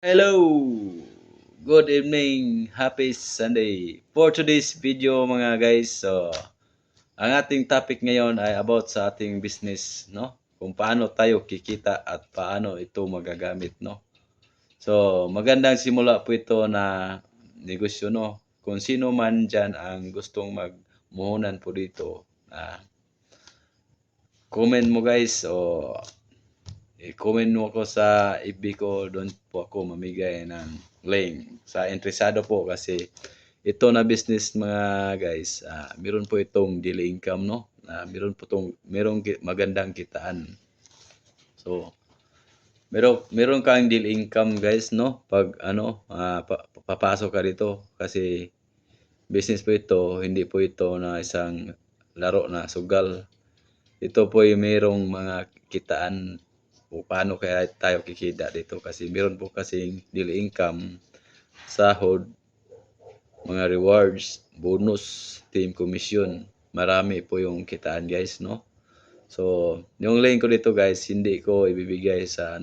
Hello! Good evening! Happy Sunday! For today's video mga guys, ang ating topic ngayon ay about sa ating business, no? Kung paano tayo kikita at paano ito magagamit, no? So, magandang simula po ito na negosyo, no? Kung sino man dyan ang gustong magmuhunan po dito, comment mo guys o i-comment mo ako sa FB ko, doon po ako mamigay ng link sa interesado po kasi ito na business mga guys, meron po itong daily income, no? Merong magandang kitaan. So, meron kang daily income guys, no? Pag papasok ka dito kasi business po ito, hindi po ito na isang laro na sugal. Ito po ay merong mga kitaan o paano kaya tayo kikita dito kasi meron po kasing daily income, sahod, mga rewards, bonus, team commission. Marami po yung kitaan guys, no? So, yung link ko dito guys, hindi ko ibibigay sa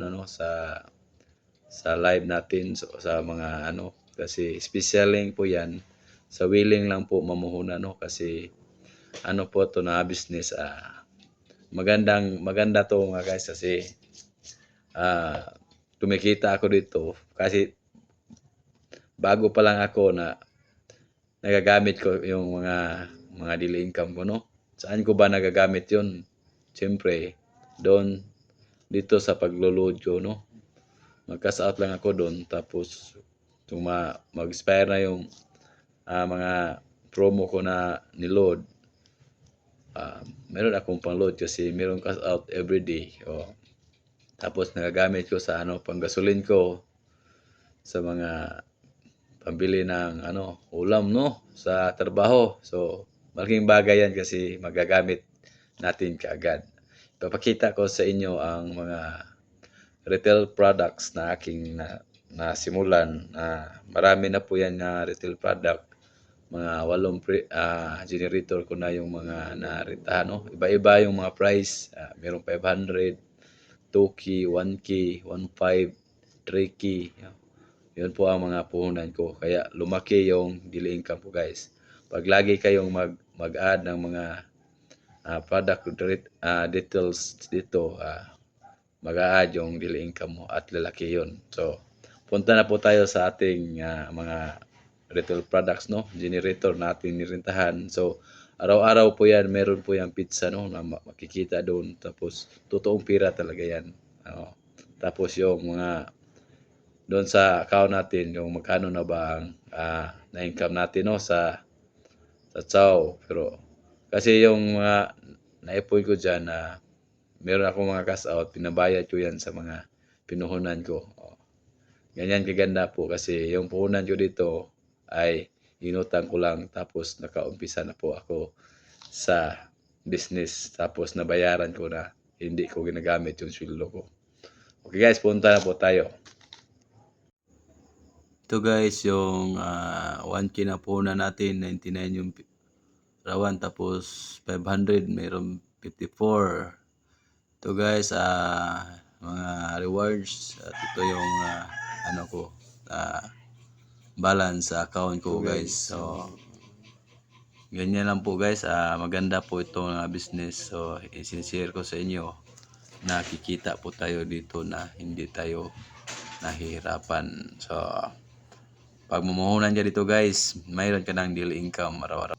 sa live natin sa mga kasi special link po 'yan. Sa willing lang po mamuhunan, no? Kasi po to na business, maganda to mga guys kasi kumikita ako dito kasi bago pa lang ako na nagagamit ko yung mga daily income ko, no? Saan ko ba nagagamit yun? Siyempre, dito sa paglolodyo, no? Mag-cash out lang ako doon tapos mag-expire na yung mga promo ko na niload, meron akong pang-load kasi meron cash out every day. Tapos nagagamit ko sa panggasolin ko, sa mga pambili ng ulam, no, sa trabaho. So, malaking bagay yan kasi magagamit natin kaagad. Ipapakita ko sa inyo ang mga retail products na aking nasimulan. Marami na po yan na retail product. Mga 8 generator ko na yung mga naritahan, no. Iba-iba yung mga price. Merong 500, 2K, 1K, 1.5, 3K. Yun po ang mga puhunan ko. Kaya lumaki yung daily income ko guys. Pag lagi kayong mag-add ng mga product details dito, mag-a-add yung daily income mo at lalaki yun. So, punta na po tayo sa ating mga retail products, no? Generator natin nirintahan. So, araw-araw po yan, meron po yung pizza, no? Na makikita doon. Tapos, totoong pira talaga yan. Tapos yung mga doon sa account natin, yung magkano na ba ang na-income natin, no? Sa chow. Pero, kasi yung mga naipon ko dyan, meron akong mga cash out, pinabayad ko yan sa mga pinuhunan ko. Ganyan kaganda po kasi yung puhunan ko dito ay inutang ko lang tapos nakaumpisa na po ako sa business tapos nabayaran ko na, hindi ko ginagamit yung sweldo ko. Okay guys, punta na po tayo. Ito guys yung 1K na puhunan natin, 99 yung rawan, tapos 500 mayroong 54. Ito guys, mga rewards, at ito yung balance sa account ko guys. So, ganyan lang po guys, maganda po itong business. So, i-share ko sa inyo, nakikita po tayo dito na hindi tayo nahihirapan. So, pag mumuhunan dyan dito guys, mayroon ka ng daily income araw-araw.